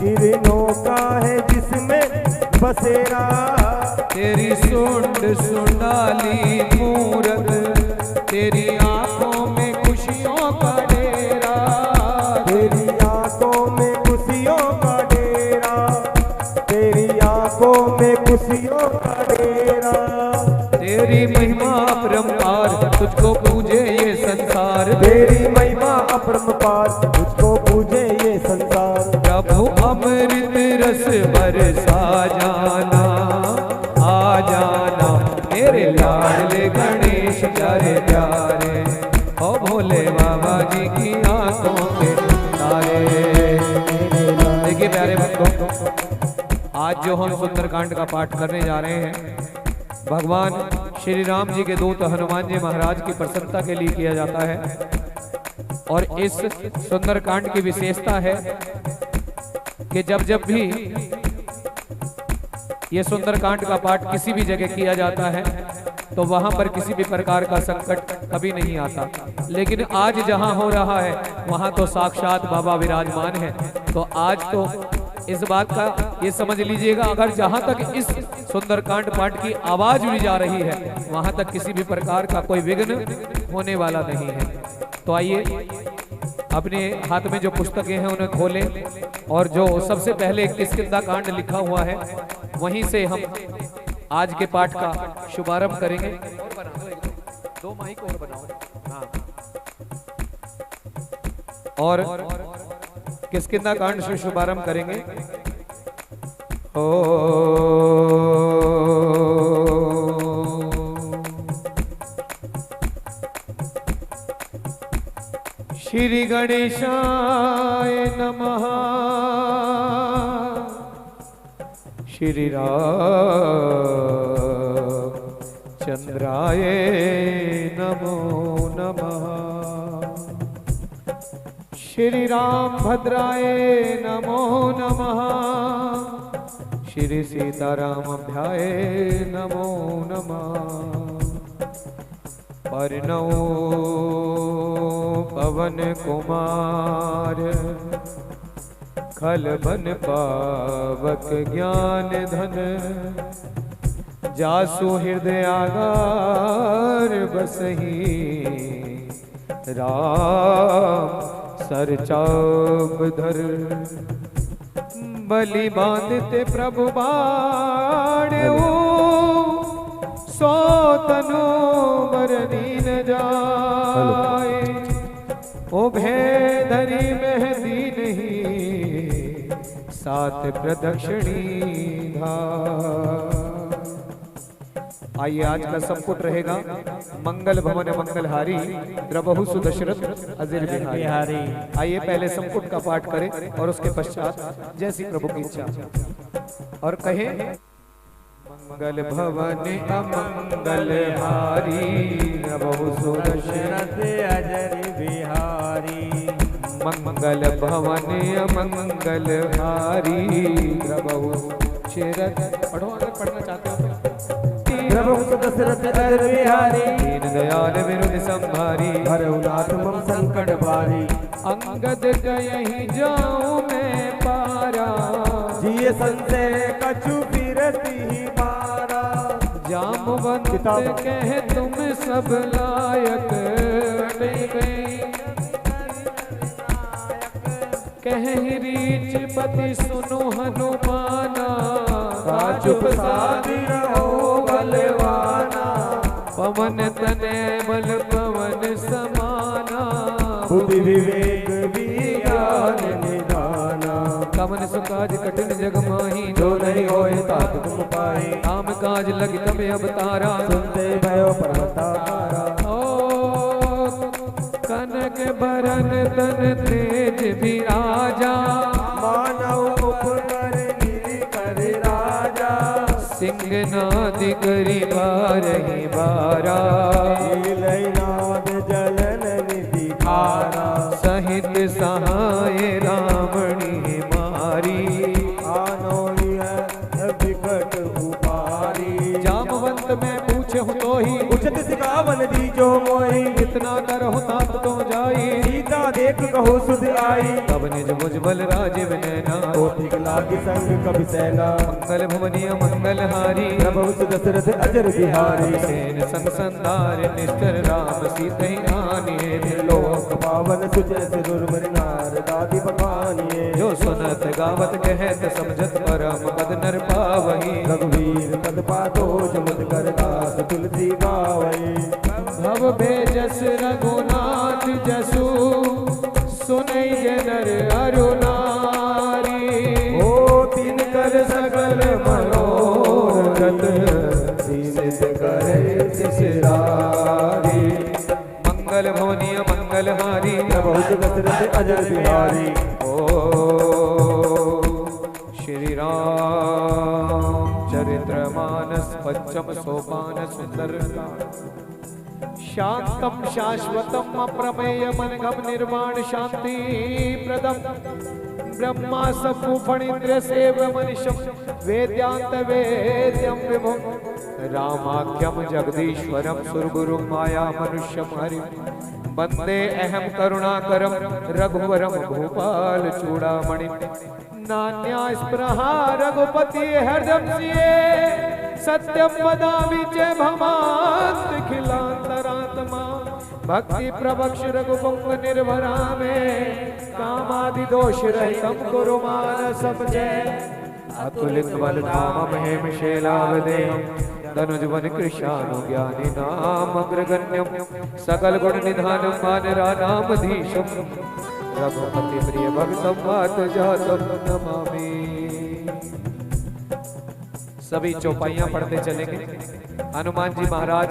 किरणों का है जिसमें बसेरा। तेरी सुंड सुंडाली मूरत, तेरी आंखों में खुशियों का डेरा। तेरी आंखों में खुशियों का डेरा, तेरी आंखों में खुशियों का डेरा। तेरी महिमा अपरंपार, तुझको पूजे ये संसार। तेरी महिमा अपरंपार, तुझको पूजे ये संसार। प्रभु अमृत रस बरसा जाना, आ जाना मेरे लाडले गणेश प्यारे प्यारे। ओ भोले बाबा जी की आंखों के तारे। देखिए प्यारे भक्तों, आज जो हम सुंदरकांड का पाठ करने जा रहे हैं, भगवान श्री राम जी के दूत हनुमान जी महाराज की प्रसन्नता के लिए किया जाता है। और इस सुंदरकांड की विशेषता है कि जब जब भी ये सुंदरकांड का पाठ किसी भी जगह किया जाता है तो वहां पर किसी भी प्रकार का संकट कभी नहीं आता। लेकिन आज जहां हो रहा है वहां तो साक्षात बाबा विराजमान है। तो आज तो इस बात का ये समझ लीजिएगा, अगर जहां तक इस सुंदरकांड पाठ की आवाज भी जा रही है वहां तक किसी भी प्रकार का कोई विघ्न होने वाला नहीं है। तो आइए अपने हाथ में जो पुस्तकें हैं उन्हें खोलें और जो सबसे पहले किष्किंधा कांड लिखा हुआ है वहीं से हम आज के पाठ का शुभारंभ करेंगे। और बना दो, दो माइक और बनाओ। हाँ, और किष्किंधा कांड से शुभारंभ करेंगे। ओ श्री गणेशाय नमः, श्री रामचंद्राय नमो नमः, श्री रामभद्राय नमो नमः, श्री सीतारामभ्याय नमो नमः। परनौ पवन कुमार, खल बन पावक ज्ञान धन। जासु हृदय आगार बसही, राम सर चाप धर। बलि बांधते प्रभु बाणे, सो तनु बरनी न जाए। ओ भय धरी मेहंदी नहीं, सात प्रदक्षिणी धार। आइए आज का संपुट रहेगा मंगल भवन मंगलहारी, द्रबहु सुदशरथ अजिर बिहारी। आइए पहले संपुट का पाठ करें और उसके पश्चात जैसी प्रभु की इच्छा। और कहें मंगल भवन अमंगलहारी, द्रबहु सुदशरथ अजिर बिहारी। मंगल भवन अमंगलहारी, द्रबहु सुदशरथ। पढ़ो अगर पढ़ना चाहते हो। प्रभु दशरथ अजिर बिहारी, दीन दयाल विरुद्ध संभारी। हरहु नाथ मम संकट भारी। अंगद कहीं जाऊं मैं पारा, जिये संशय कछु फिरती पारा। जामवंत कह तुम सब लायक, कह रीच पति सुनो हनुमाना। चुप साधी रहो बलवाना, पवन तने बल पवन समाना। बुद्धि विवेक विज्ञान निधाना। कवन सुकाज कठिन जग माही, जो नहीं होए तात तुम पाए। काम काज लग तब अवतारा, सुनते भयो पर्वताकारा। ओ कनक बरन तन तेज विराजा। मानव उपकर कर राजा। सिंहनाद करी बारहि बारा। नाद जलन निधि धारा। सहित सहाय रावणी मारी। आनो विकट उपारी। जामवंत मैं पूछे हूँ तो ही, उचित सिखावन दीजो मोहि। कितना कर हो तात तो जाई। सीता देख कहूँ सुध आई। तब निज मुजबल राजीव नैना कोटि लागी संग कवि सेना। मंगल भुवनीय मंगलहारी प्रभु दशरथ अजर बिहारी। सेन संग संदार निष्ठर राम सीतहि आनिए लोक पावन सुजय सिरुर मृनार दादी बखानिए। जो सुनत गावत कहत समझत परम पद नर पावही रघुवीर पद पातो जमत कर दास तुलसी गावई। भव भेजस रघुनाथ जसु सुनई जनर अरुनारी ओ तीन कर सकल मनोरथ सिद्ध करे तिसरारी। मंगल भवनीय मंगलहारी प्रभु दशरथ अजर बिहारी। ओ श्री राम चरित्रमानस पंचम सोपान सुंदर शांतम शाश्वतम अप्रमेयमनघम निर्वाण शांति प्रदम ब्रह्मा सफुफणीन्द्र सेव मनिषम वेद्यांत वेद्यम विभुम रामाख्यम जगदीश्वरम सुरगुरु माया मनुष्यम हरि वंदे अहम करुणाकरम रघुवरम भूपाल चूड़ामणि नान्या स्पृहा रघुपति हृदय सत्यम वदामि च भमांत खिलांतरात्मा भक्ति प्रवक्ष रघुपुंग निर्भरा में कामादि दोष रहितम कुरु मानसम जय। अतुलित बल धाम महेम शैलावदेहम धनुज वन कृशानु ज्ञानी नाम अग्रगण्यम सकल गुण निधान मानरा नामधीशम रघुपति प्रिय भक्तम वात जातम नमामि। सभी चौपाइयां पढ़ते चलेंगे। हनुमान जी महाराज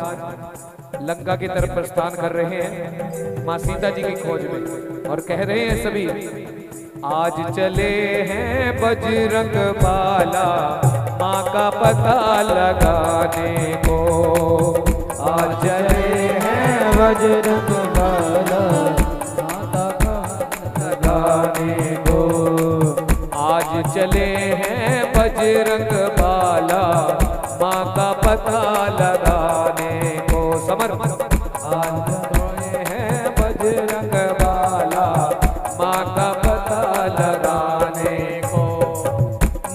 लंका की तरफ प्रस्थान कर रहे हैं मां सीता जी की खोज में और कह रहे हैं सभी आज चले हैं बजरंग बाला माँ का पता लगाने को। आज चले हैं बजरंग बाला माता का लगाने को। आज चले हैं बजरंग बाला माँ का पता लगाने को। समर्पण आज चले हैं बजरंग बाला माँ का पता लगाने को।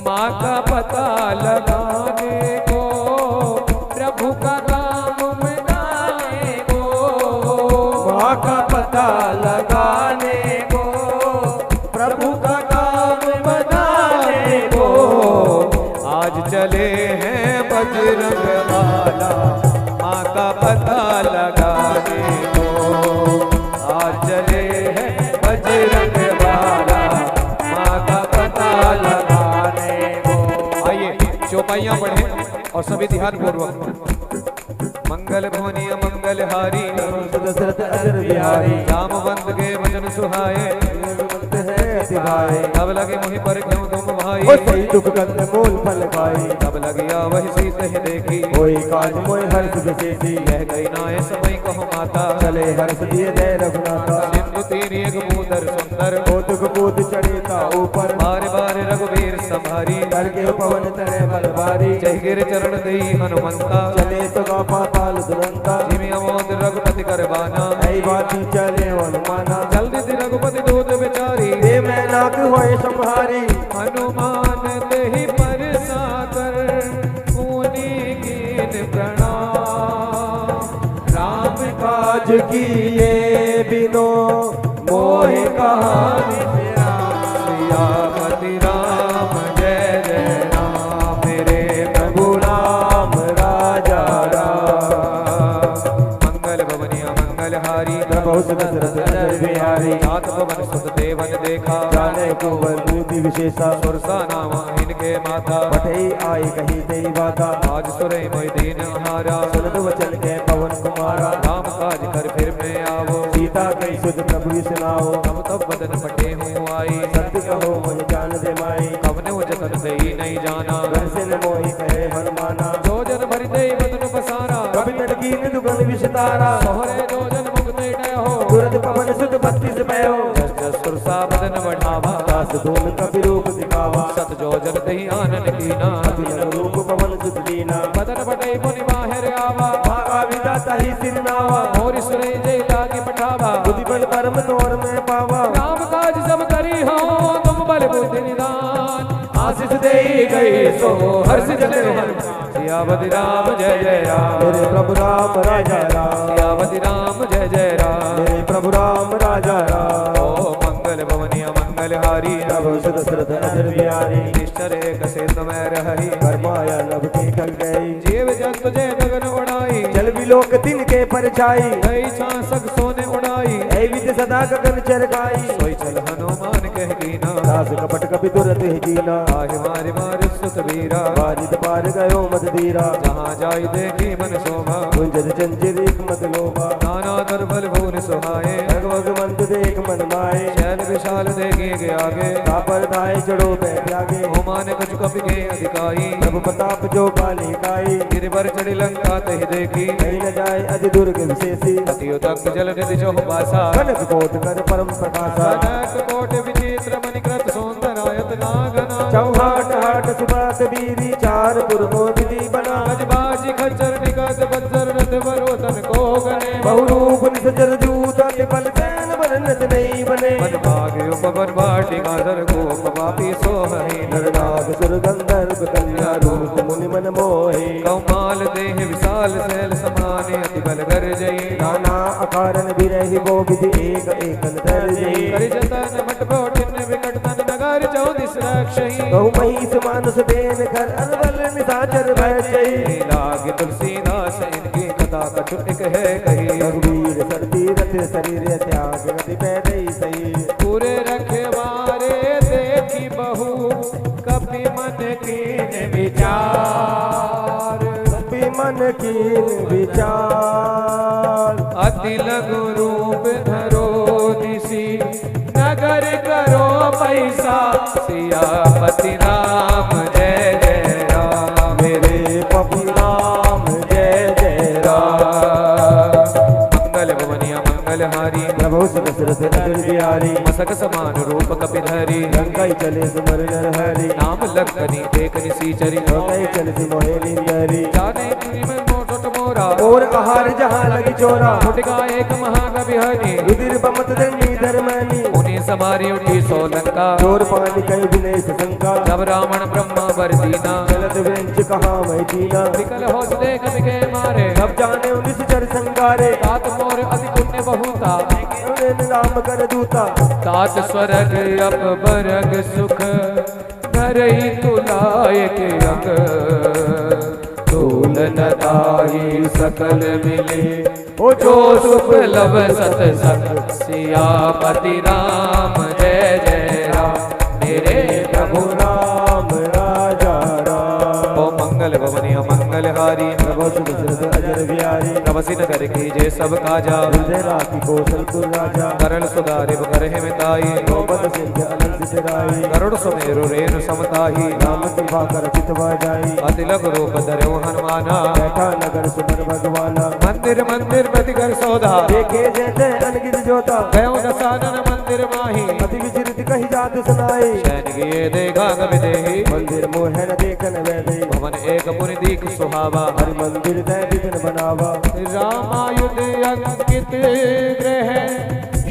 माँ का पता लगाने को प्रभु का काम बनाने को। माँ का पता लगाने को प्रभु का काम बनाने को। आज चले हैं बजरंग बाला माँ का पता लगाने को। आज चले हैं बजरंग बाला माँ का पता लगाने को। आइए चौपाइयां पढ़ें और सभी ध्यान पूर्वक। मंगल भवनीय मंगलहारी दशरथ अजर बिहारी। रामवंत के भजन सुहाए तब लगे मुहि पर क्यों तुम भाई। सही दुख कंद मूल फल खाई। तब लगिया वही सीत ही देखी कोई काज मोय हर्ष विशेषी। यह गई नाय समय कहो माता चले हर्ष दिए जय रघुनाथा। सिंधु तीर एक भूधर सुंदर कौतुक कूद चढ़ेता ऊपर। बार बार रघुवीर संभारी कर के पवन तरे बलवारी। जय गिर चरण दई हनुमंता चले सुगा पाताल दुरंता। जिमि अमोद रघुपति करबाना ऐ बाती चले हनुमाना। जल्दी थी रघुपति दूत बेचारी दे मैं नाक होए संहारी। हनुमान दही पर साकर पुनि कीन प्रणाम। राम काज किए बिनो मोहि कहानी। सियापति राम जय जय राम मेरे प्रभु राम राजा राम। मंगल भवनीय मंगलहारी प्रभु दशरथ अजर बिहारी। जात पवन सुत देवन देखा जाने को बलबूति विशेषा। सुरसा नाम इनके माता पठई आई कही तेरी बाता। आज सुरे मोहि दीन हारा सुनत वचन के पवन कुमारा। राम काज कर फिर में आवो सीता कई सुध प्रभु सुनाओ। तब तब बदन पटे हूँ आई सत्य कहो मुझे जान दे माई। कवने वो जतन दई नहीं जाना घर से न मोहि कहे हनुमाना। जो जन भरि दई बदन पसारा कभी लड़की ने दुगन विषतारा। सोहरे जो जन मुक्त डय हो तुरंत पवन सुध 32 पयो। जस जस सुरसा बदन बढ़ावा दास धूम कपि रूप दिखावा। सत जो जन दही आनन कीना अतिलंग रूप पवन सुध दीना। बदन पटे मुनि बाहर आवा भागा विधाता ही सिर नावा। और सुरे जय लागे पठावा बुद्धि बल कर्म तोर में पावा। आशीष दे गई सो हर्ष जले हनुमान सियावति राम जय जय राम मेरे प्रभु राम राजा राम सियावति राम जय जय राम मेरे प्रभु राम राजा राम ओ मंगल भवनीय मंगल हारी प्रभु सुत श्रुत अजर बिहारी निश्चर एक सेतु में रही परमाया नभ की कल गई जीव जंतु जय गगन उड़ाई जल विलोक तिनके परछाई गई छासक सोने उड़ाई ऐ विद सदा गगन चरकाई सोई चल हनुमान कह कीना दास कपट कपि दुरत ही कीना आहे मारे मारे सुत वीरा बारित पार गयो मत दीरा जहाँ जाई देखी मन शोभा कुंजन चंचल एक मत लोभा नाना दरबल भुवन सुहाए भगवग मंद देख मन माए शैल विशाल देखे के आगे कापर धाय चढ़ो बैठ आगे होमाने कुछ कपि के अधिकाई प्रभु प्रताप जो काली काई गिरिवर चढ़ी लंका तह देखी कहीं न जाए अति दुर्ग विशेषी अतियो तक जल निधि जो बासा कनक कोट कर परम प्रकाशा कनक कोट विचित्र मणिकृत सौंदरायत नागना चौहाट हाट सुबात बीरी चार पुरमो विधि बना बाजी खच्चर निकट बज्जर रथ बरोधन को गणे बहुरूप निसचर जूत अति बल सैन बरनत नहीं बने मन भाग्य उपवन वाटिका धर को पापी सोहहि नरनाग सुर गंधर्व कन्या रूप मुनि मन मोहे कौमाल देह विशाल शैल समाने अति बल गर जई नाना अकारण विरहि वो विधि एक एकन धर जई करि जतन मट बोटिन विकट तन नगर चौदिस रक्षई बहु महिष मानुष देन कर अरबल निशाचर भय जई लागे तुलसीदास इनकी कथा कछु एक है कही रघुवीर सरती रथ शरीर त्याग गति पैदई सही पूरे रखवारे देखी बहु कपि मन कीन विचार कपि मन कीन विचार अति लघु रूप धरो दिसी नगर करो पैसा सियापति राम जय जय राम मेरे पपी राम जय जय राम मंगल भवनीय मंगल हारी प्रभु सुदशरथ अतुल बिहारी मसक समान रूप कपिधरी लंकाई चले सुमर नर हरि नाम लखनी देख निसीचरी लंकाई चले मोहे निंदरी जाने तुरी में मोटट मोरा और आहार जहाँ लगी चोरा फुटका एक महाकवि हरि रुधिर बमत दंडी धर्मनी मुनि समारी उठी सोलंका चोर पानी कई विनय शंका जब रावण ब्रह्मा वर दीना चलत व्यंच कहा मैं जीना विकल हौसले कवि के मारे सब जाने उन्नीस चर संगारे तात मोर अति पुण्य बहुता उन्हें राम कर दूता तात स्वर्ग अपबरग सुख धरई तुलायक अंग तूलनताई सकल मिले ओ जो सुख लब सत सत सियापति राम जय जय राम मेरे प्रभु राम राजा राम ओ मंगल भवनीय मंगल हारी प्रभु सुदशरथ अजर बिहारी तपसी नगर की जय सब काजा हृदय राखी कौशलपुर राजा करल सुधारिव करहि मिताई द्रौपद सिंह अनंत सिराई गरुड़ सुमेरु रेणु समताही राम कृपा कर चितवा जाई अति लघु रूप धरौ हनुमाना बैठा नगर सुमर भगवाना मंदिर मंदिर प्रति कर सौधा देखे जैसे अनगित जोता गयो दसानन मंदिर माही अति विचरित कही जात सुनाई शैन किए देगा गवि देही मंदिर मोहन देखन वैदे भवन एक पुनि दीख सुहावा हरि मंदिर दय विघ्न बनावा रामायुध अंकित ग्रह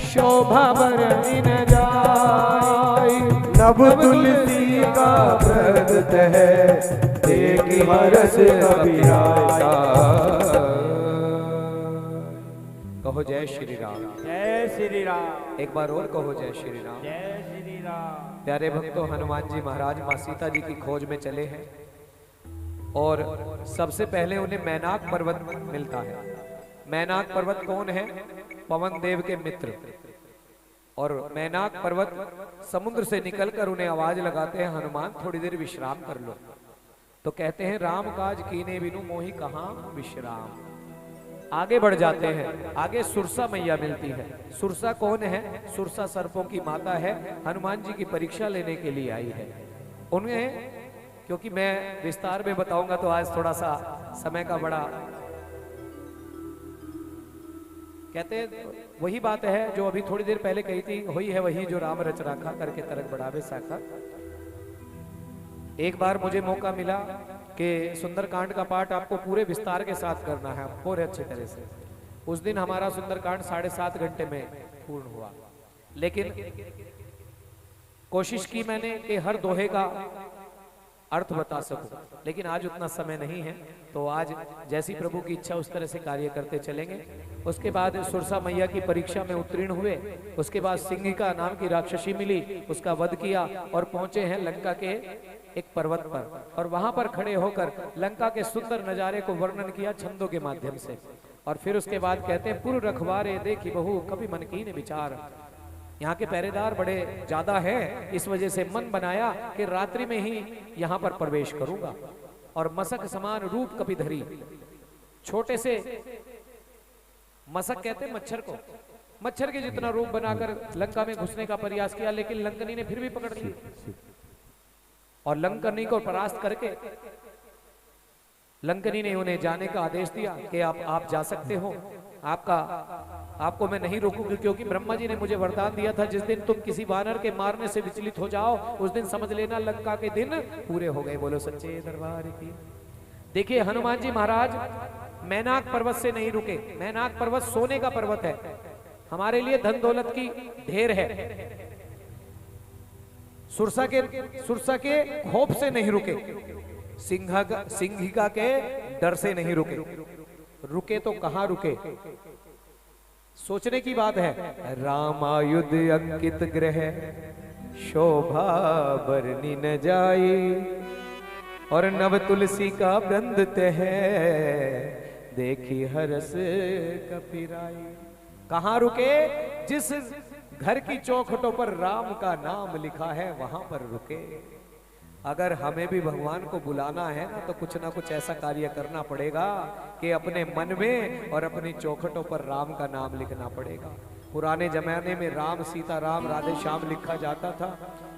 शोभा बरन जाय नभ तुलसी का व्रत है देखी हरस कबीरा कहो जय श्री राम जय श्री राम एक बार और कहो जय श्री राम जय श्री राम प्यारे भक्तों हनुमान जी महाराज माँ सीता जी की खोज में चले हैं और सबसे पहले उन्हें मैनाक पर्वत मिलता है। मैनाक पर्वत कौन है? पवन देव के मित्र। और मैनाक पर्वत समुद्र से निकलकर उन्हें आवाज लगाते हैं, हनुमान थोड़ी देर विश्राम कर लो। तो कहते हैं राम काज कीने बिनु मोहि कहाँ विश्राम। आगे बढ़ जाते हैं, आगे सुरसा मैया मिलती है। सुरसा कौन है? सुरसा सर्पों की माता है, हनुमान जी की परीक्षा लेने के लिए आई है। उन्हें क्योंकि मैं विस्तार में बताऊंगा तो आज थोड़ा सा समय का बड़ा, कहते वही बात है जो अभी थोड़ी देर पहले कही थी, वही है वही जो राम रच राखा करके तरक बढ़ावे साखा। एक बार मुझे मौका मिला कि सुंदरकांड का पाठ आपको पूरे विस्तार के साथ करना है, पूरे अच्छे तरह से। उस दिन हमारा सुंदरकांड 7.5 घंटे में पूर्ण हुआ, लेकिन कोशिश की मैंने कि हर दोहे का अर्थ बता सकूं, लेकिन आज उतना समय नहीं है। तो आज जैसी प्रभु की इच्छा उस तरह से कार्य करते चलेंगे। उसके बाद सुरसा मैया की परीक्षा में उत्तीर्ण हुए, उसके बाद सिंहिका नाम की राक्षसी मिली, उसका वध किया और पहुंचे हैं लंका के एक पर्वत पर, और वहां पर खड़े होकर लंका के सुंदर नजारे को वर्णन किया छंदों के माध्यम से। और फिर उसके बाद कहते हैं पुर रखवारे देखी बहु कभी मन कीन विचार। यहाँ के पहरेदार बड़े ज्यादा है, इस वजह से मन बनाया कि रात्रि में ही यहाँ पर प्रवेश करूंगा। और मसक समान रूप कपिधरी, छोटे से मसक कहते हैं मच्छर को, मच्छर के जितना रूप बनाकर लंका में घुसने का प्रयास किया, लेकिन लंकनी ने फिर भी पकड़ लिया। और लंकनी को परास्त करके लंकनी ने उन्हें जाने का आदेश दिया कि आप जा सकते हो, आपको मैं नहीं रोकूंगी, क्योंकि ब्रह्मा जी ने मुझे वरदान दिया था जिस दिन तुम किसी वानर के मारने से विचलित हो जाओ उस दिन समझ लेना लंका के दिन पूरे हो गए। बोलो सच्चे दरबार की। देखिए हनुमान जी महाराज मैनाक पर्वत से नहीं रुके। मैनाक पर्वत सोने का पर्वत है, हमारे लिए धन दौलत की ढेर है। सुरसा के खौफ से नहीं रुके, सिंहिका के डर से नहीं रुके। रुके तो कहां रुके, सोचने की बात है। रामायुध अंकित ग्रह शोभा बरनी न जाई, और नव तुलसी का वृंद है देखी हरस कपिराई। कहां रुके, जिस घर की चौखटों पर राम का नाम लिखा है वहां पर रुके। अगर हमें भी भगवान को बुलाना है ना, तो कुछ ना कुछ ऐसा कार्य करना पड़ेगा कि अपने मन में और अपनी चौखटों पर राम का नाम लिखना पड़ेगा। पुराने जमाने में राम सीता राम राधे श्याम लिखा जाता था,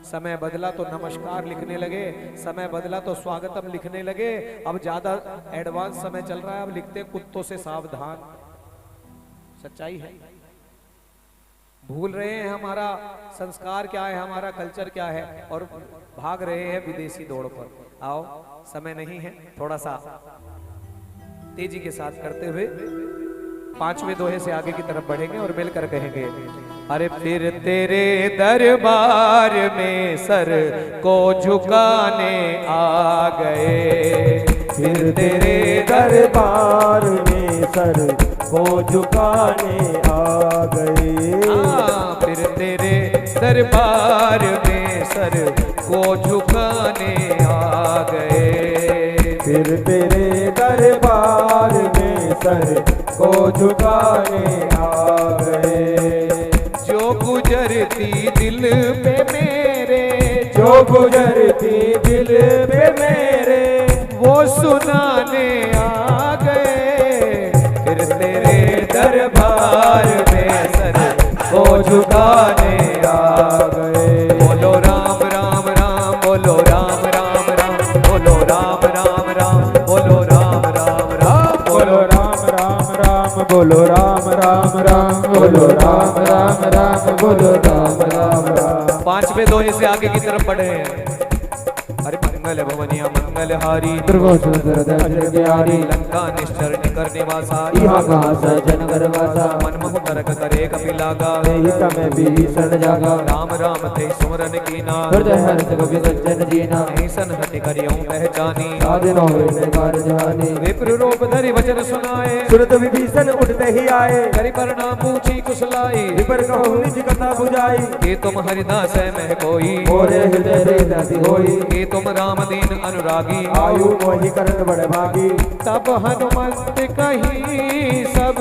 समय बदला तो नमस्कार लिखने लगे, समय बदला तो स्वागतम लिखने लगे, अब ज्यादा एडवांस समय चल रहा है, अब लिखते कुत्तों से सावधान। सच्चाई है, भूल रहे हैं हमारा संस्कार क्या है, हमारा कल्चर क्या है, और भाग रहे हैं विदेशी दौड़ पर। आओ, समय नहीं है, थोड़ा सा तेजी के साथ करते हुए पांचवें दोहे से आगे की तरफ बढ़ेंगे और मिलकर कहेंगे। अरे फिर तेरे दरबार में सर को झुकाने आ गए, फिर तेरे दरबार में सर को झुकाने आ गए। फिर तेरे दरबार में सर को झुकाने आ गए, फिर तेरे दरबार में सर को झुकाने आ गए। जो गुजरती दिल पे मेरे, जो गुजरती दिल पे मेरे, वो सुनाने आ गए। फिर तेरे दरबार में सर को झुकाने आ गए। बोलो राम राम राम, बोलो राम राम राम, बोलो राम राम राम, बोलो राम राम राम, बोलो राम राम राम, बोलो राम राम राम, बोलो राम राम राम, बोलो राम राम राम। पांचवें दोहे से आगे की तरफ बढ़े हैं। हरि मंगल भवनिया मंगल हारी, लंका निश्चर निकर निवासा, सजन गरवासा, मनमोह करक करे कपिलागा, समय भीषण जागा, राम राम ते सुमरन कीना, हृदय हर्ष कवि सज्जन जीना, ऐसन हटि करियो पहचानी, साधनो कार जानी। विप्र रूप धरि वचन सुनाए, सुरत विभीषण उठते ही आए, करि प्रणाम पूछी कुशलाई, विपर कहूँ निज कथा बुझाई, कि तुम हरिदास मह कोई, मोरे हृदय रे दासी होई, कि तुम राम दीन अनुरागी, आयु मोहि करत बड़ भागी। तब हनुमंत कही सब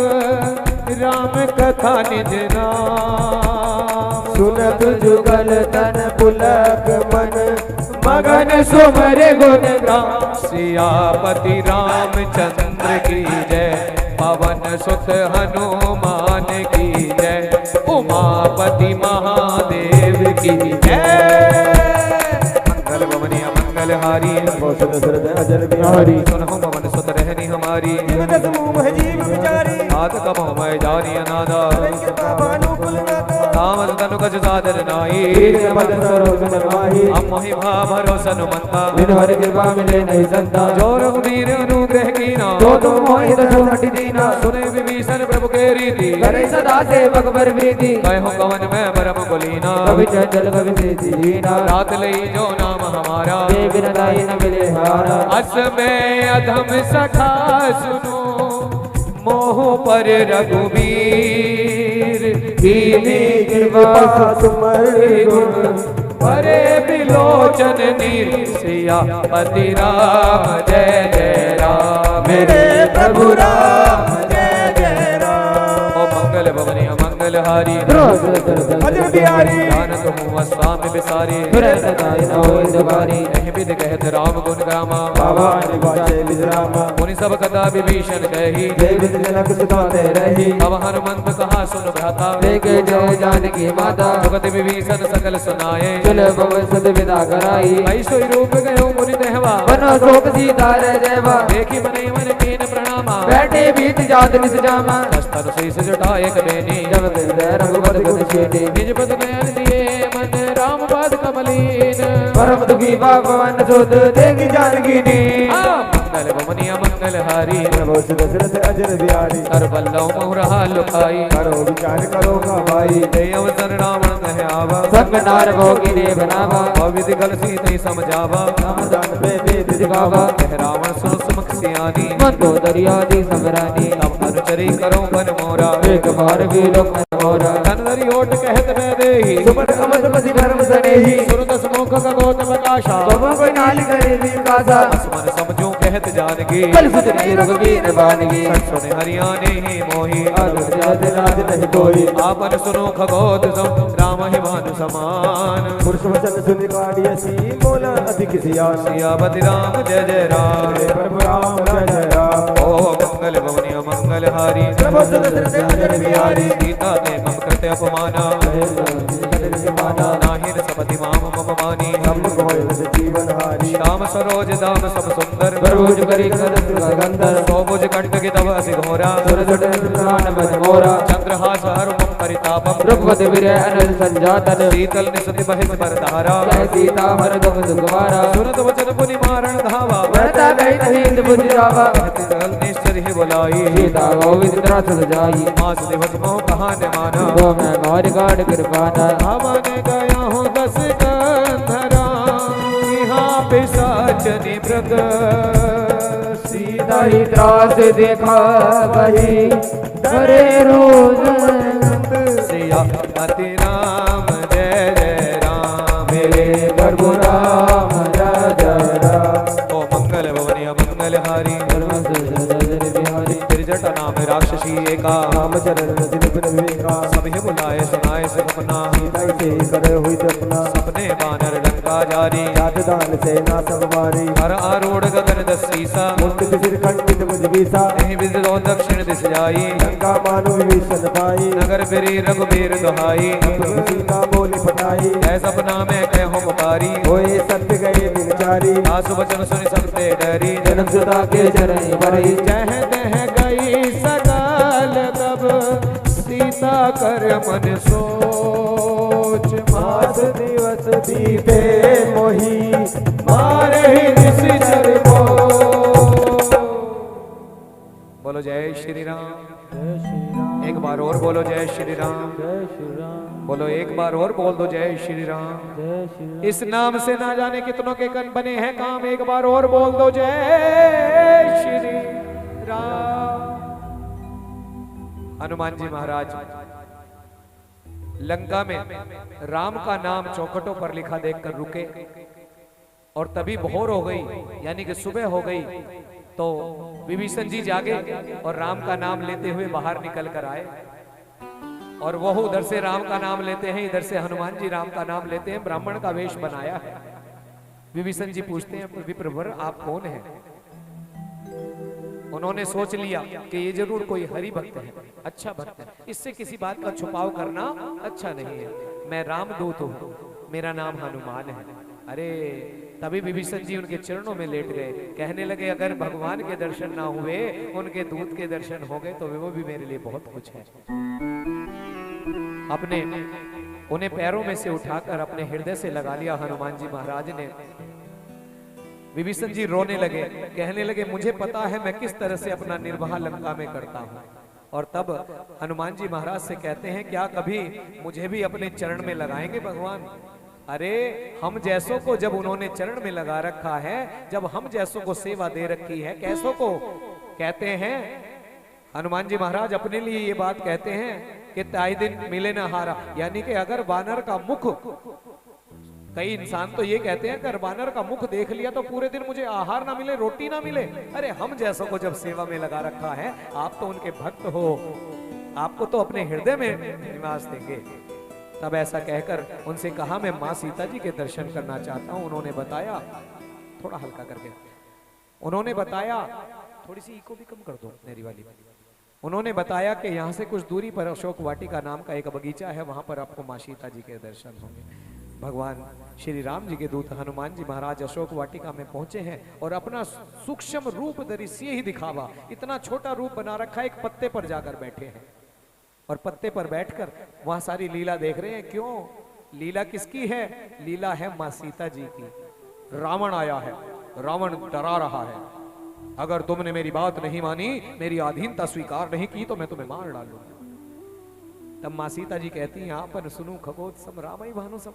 राम कथा निज नाम, सुनत जुगल तन पुलक मन, मगन सुमर गुण गान। सियापति रामचंद्र की जय, पवन सुत हनुमान की जय, उमापति महादेव की जय। मंगल भवनिया मंगल हारी, अजर बिहारी, सुनहु पवन सुत रहनी हमारी, जीव विचारी, हाथ कमो मैं जानी अनादा, तामस तनु कछ सादर नाई, हम मोहि भा भरोसा नुमंता, बिन हरि कृपा मिले नहीं संता, जो रघुवीर अनुग्रह कीना, जो तुम मोहि दसो हटि दीना, सुने विभीषण प्रभु के रीति, करे सदा सेवक बर प्रीति, कहो कवन में परम कुलीना, कवि चंचल कवि प्रीति हीना, रात लई जो नाम हमारा, पाए बिन दाई न मिले हारा। अस में अधम सखा सुनो मोह पर रघुवीर कीनी कृपा सुमर गुण परे बिलोचन नीर सिया पति राम जय जय राम। मेरे प्रभु राम जय जय राम। ओ मंगल भवनी मंगल हारी अजर बिहारी जानत हुआ स्वामी बिसारी विद कहत राम गुण गामा बाबा निवासे विश्रामा। मुनि सब कथा विभीषण कही देव जनक सुताते रही अब हनुमंत कहा सुन भ्राता देखे जय जानकी माता जुगत विभीषण सकल सुनाए सुलभ सद विदा कराई ऐसो रूप गयो मुनि देहवा बनो शोक सीता रह जयवा देखी मने मन कीन प्रणामा बैठे बीत जात निस जामा हस्तन शीस जुटाए कबेनी जब हृदय रघुपति गुण छेटे निज पद नयन दिए मन राम पाद कमलीन परम दुखी भगवान सोत देखी जानकी ने मंगल भवनिया मंगल हारी प्रभु दशरथ अजर बिहारी कर बल्लव मोहरा लुकाई करो विचार करो का भाई जय अवसर रावण कहे आवा संग नार भोगी ने बनावा अविधि गल सीते समझावा दान पे वेद दिखावा कह रावण सुन सुमुख सियानी मंदो दरिया दी समरानी अब अनुचरी करो बन मोरा एक बार भी लोक मोरा धनधरी ओट कहत मैं देही सुमन अमर पति धर्म सनेही सुरत समुख का गौतम प्रकाशा बाबा कोई नाल करे दी कासा मन समझो कहत जानगी कल सुतरी रघुवीर बानगी सुने हरियाणे ही मोही राज राज नहीं कोई आपन सुनो खगोत सम राम ही भानु समान पुरुष वचन सुन काढ़िय सी बोला अधिक सियान सियापति राम जय जय राम प्रभु राम जय जय राम ओ मंगल भवनिया मंगल हारी प्रभु दशरथ अजर बिहारी सीता ते मम कृत्य अपमाना नाहिर सपति माम मम मानी जीवन हारी श्याम सरोज दाम सब सुंदर प्रभुज करी कर गंधर सोबुज कंठ की तव असि घोरा सुर जट प्राण बज मोरा चंद्रहास हर मम परितापम रघुपति विरय अनल संजातन शीतल निसति बहिष पर धारा जय सीता हर दम सुकुमारा सुनत वचन पुनि मारण धावा वर्ता गई नहीं बुझ जावा जल निश्चर ही बुलाई सीता गोविंद रात जाई मास दिवस मोह कहा न माना तो मैं मार गाड़ कृपाना आवाने गया हूँ 10 कंधरा यहाँ पिशाचनि मृग सीता ही त्रास देखा वही करे रोज सिया पति राम जय जय राम मेरे प्रभु राम जय जय राम। ओ मंगल भवनिया मंगल हारी त्रिजट नाम राक्षसी एका रामचरण विवेका सभी बुलाए सुनाए सपना से करे हुई अपना सपने बानर लंका जारी जात दान सेना सब मारी हर आरूढ़ गगन दसीसा मुंडित सिर खंडित मुझ बीसा नहीं विदो दक्षिण दिश जाई लंका मानो विभीषण पाई नगर फिरी रघुबीर दुहाई प्रभु सीता बोली पटाई ऐ सपना में कहो पुकारी होए सत्य गए दिन चारी आसु वचन सुनि सबते डरी जनक सुता के चरण भरी जह तह गई सकाल तब सीता कर मन सोच मास दिवस बीते मोही मारे ही निश्चर को। बोलो जय श्री राम। एक बार और बोलो जय श्री राम। बोलो एक बार और बोल दो जय श्री राम। इस नाम से ना जाने कितनों के कन बने हैं काम, एक बार और बोल दो जय श्री राम। हनुमान जी महाराज लंका में राम का नाम चौखटों पर लिखा देखकर रुके और तभी भोर हो गई, यानी कि सुबह हो गई, तो विभीषण जी जागे और राम का नाम लेते हुए बाहर निकल कर आए। और वह उधर से राम का नाम लेते हैं, इधर से हनुमान जी राम का नाम लेते हैं। ब्राह्मण का वेश बनाया है। विभीषण जी पूछते हैं विप्रवर आप कौन हैं? उन्होंने सोच लिया कि ये जरूर कोई हरि भक्त है, अच्छा भक्त है, इससे किसी बात का छुपाव करना अच्छा नहीं है। मैं रामदूत हूँ, मेरा नाम हनुमान है। अरे तभी विभीषण जी उनके चरणों में लेट गए, कहने लगे अगर भगवान के दर्शन ना हुए, उनके दूत के दर्शन हो गए तो वो भी मेरे लिए बहुत कुछ है। अपने उन्हें पैरों में से उठाकर अपने हृदय से लगा लिया हनुमान जी महाराज ने। विभीषण जी रोने लगे, कहने लगे मुझे पता है मैं किस तरह से अपना निर्वाह लंका में करता हूँ। और तब हनुमान जी महाराज से कहते हैं क्या कभी मुझे भी अपने चरण में लगाएंगे भगवान? अरे हम जैसों को जब उन्होंने चरण में लगा रखा है, जब हम जैसों को सेवा दे रखी है, कैसों को कहते हैं हनुमान जी महाराज अपने लिए ये बात कहते हैं कि ताई दिन मिले न हारा, यानी कि अगर वानर का मुख, कई इंसान तो ये कहते हैं अगर वानर का मुख देख लिया तो पूरे दिन मुझे आहार ना मिले, रोटी ना मिले। अरे हम जैसों को जब सेवा में लगा रखा है, आप तो उनके भक्त हो, आपको तो अपने हृदय में निवास देंगे। तब ऐसा कहकर उनसे कहा मैं माँ सीता जी के दर्शन करना चाहता हूँ। उन्होंने बताया, थोड़ा हल्का करके, उन्होंने बताया, थोड़ी सी इको भी कम कर दो मेरी वाली। उन्होंने बताया कि यहाँ से कुछ दूरी पर अशोक वाटिका नाम का एक बगीचा है, वहां पर आपको माँ सीता जी के दर्शन होंगे। भगवान श्री राम जी के दूत हनुमान जी महाराज अशोक वाटिका में पहुंचे हैं और अपना सूक्ष्म रूप दृश्य ही दिखावा, इतना छोटा रूप बना रखा, एक पत्ते पर जाकर बैठे हैं और पत्ते पर बैठकर वहां सारी लीला देख रहे हैं। क्यों लीला किसकी है? लीला है माँ सीता जी की। रावण आया है, रावण डरा रहा है, अगर तुमने मेरी बात नहीं मानी, मेरी अधीनता स्वीकार नहीं की तो मैं तुम्हें मार डालूंगा। तब माँ सीता जी कहती हैं आपन सुनु खगोत सम रामई भानु सम,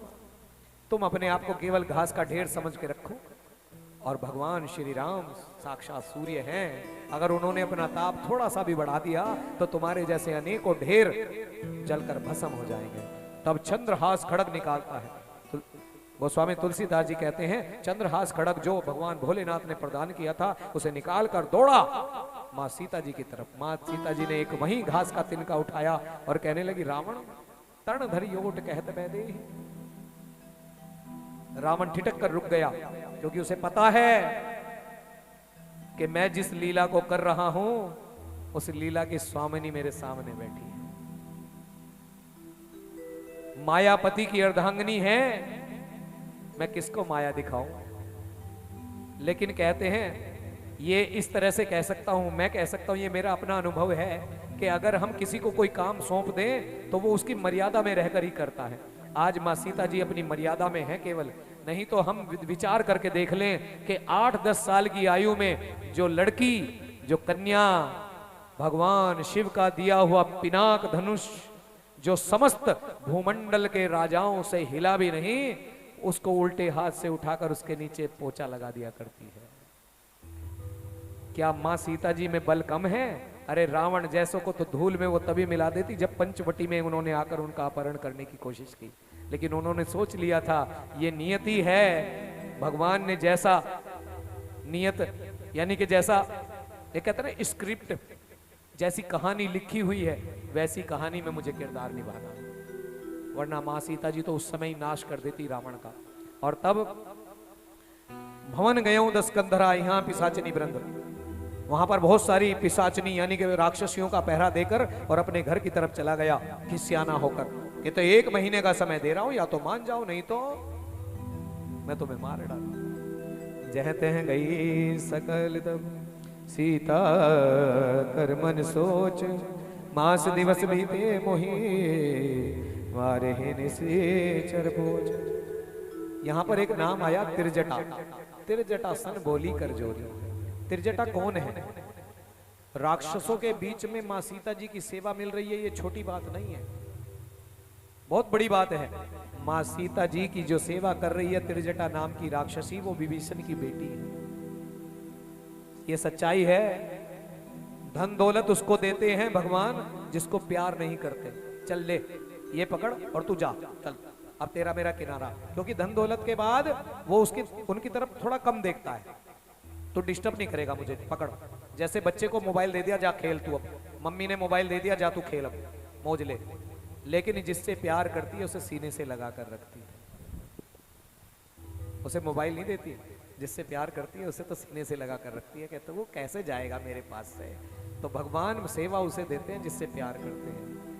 तुम अपने आप को केवल घास का ढेर समझ के रखो और भगवान श्री राम साक्षात सूर्य हैं। अगर उन्होंने अपना ताप थोड़ा सा भी बढ़ा दिया तो तुम्हारे जैसे अनेकों ढेर जलकर भस्म हो जाएंगे। तब चंद्रहास खड़ग निकालता है। गोस्वामी तुलसीदास जी कहते हैं चंद्रहास खड़ग जो भगवान भोलेनाथ ने प्रदान किया था, उसे निकाल कर दौड़ा माँ सीता जी की तरफ। माँ सीता जी ने एक वही घास का तिनका उठाया और कहने लगी रावण तर्ण धरी ओट कहत बैदे। रावण ठिठक कर रुक गया, क्योंकि उसे पता है कि मैं जिस लीला को कर रहा हूं उस लीला की स्वामिनी मेरे सामने बैठी है, मायापति की अर्धांगिनी है, मैं किसको माया दिखाऊं। लेकिन कहते हैं ये इस तरह से कह सकता हूं, मैं कह सकता हूं, ये मेरा अपना अनुभव है कि अगर हम किसी को कोई काम सौंप दें तो वो उसकी मर्यादा में रहकर ही करता है। आज माँ सीता जी अपनी मर्यादा में है केवल, नहीं तो हम विचार करके देख लें कि 8-10 साल की आयु में जो लड़की, जो कन्या भगवान शिव का दिया हुआ पिनाक धनुष जो समस्त भूमंडल के राजाओं से हिला भी नहीं, उसको उल्टे हाथ से उठाकर उसके नीचे पोछा लगा दिया करती है। क्या माँ सीता जी में बल कम है? अरे रावण जैसों को तो धूल में वो तभी मिला देती जब पंचवटी में उन्होंने आकर उनका अपहरण करने की कोशिश की, लेकिन उन्होंने सोच लिया था ये नियति है, भगवान ने जैसा नियत यानी कि जैसा ये कहते हैं ना स्क्रिप्ट, जैसी कहानी लिखी हुई है वैसी कहानी में मुझे किरदार निभाना, वरना माँ सीता जी तो उस समय ही नाश कर देती रावण का। और तब भवन गयो 10 कंधरा यहाँ पिशाचनी वृंद, वहां पर बहुत सारी पिशाचनी यानी कि राक्षसियों का पहरा देकर और अपने घर की तरफ चला गया खिसियाना होकर कि तो 1 महीने का समय दे रहा हूं, या तो मान जाओ नहीं तो मैं तुम्हें मार डालूंगा। जह तह गई सकल तब सीता कर मन सोच, मास दिवस बीते मोहि मारे निश्चर भोज। यहां पर एक नाम आया तिरजटा, तिरजटा सन बोली कर जोरी। तिरजटा कौन है? राक्षसों के बीच में माँ सीता जी की सेवा मिल रही है, ये छोटी बात नहीं है, बहुत बड़ी बात है। माँ सीता जी की जो सेवा कर रही है तिरजटा नाम की राक्षसी, वो विभीषण की बेटी है। ये सच्चाई है। धन दौलत उसको देते हैं भगवान जिसको प्यार नहीं करते। चल ले ये पकड़ और तू जा, चल अब तेरा मेरा किनारा, क्योंकि धन दौलत के बाद वो उनकी तरफ थोड़ा कम देखता है, तो डिस्टर्ब नहीं करेगा मुझे, पकड़। जैसे बच्चे को मोबाइल दे दिया, जा खेल तू, अब मम्मी ने मोबाइल दे दिया, जा तू खेल, अब मौज ले। लेकिन जिससे प्यार करती है उसे सीने से लगा कर रखती है, उसे मोबाइल नहीं देती। जिससे प्यार करती है उसे तो सीने से लगा कर रखती है, कहते वो कैसे जाएगा मेरे पास से। तो भगवान सेवा उसे देते हैं जिससे प्यार करते हैं।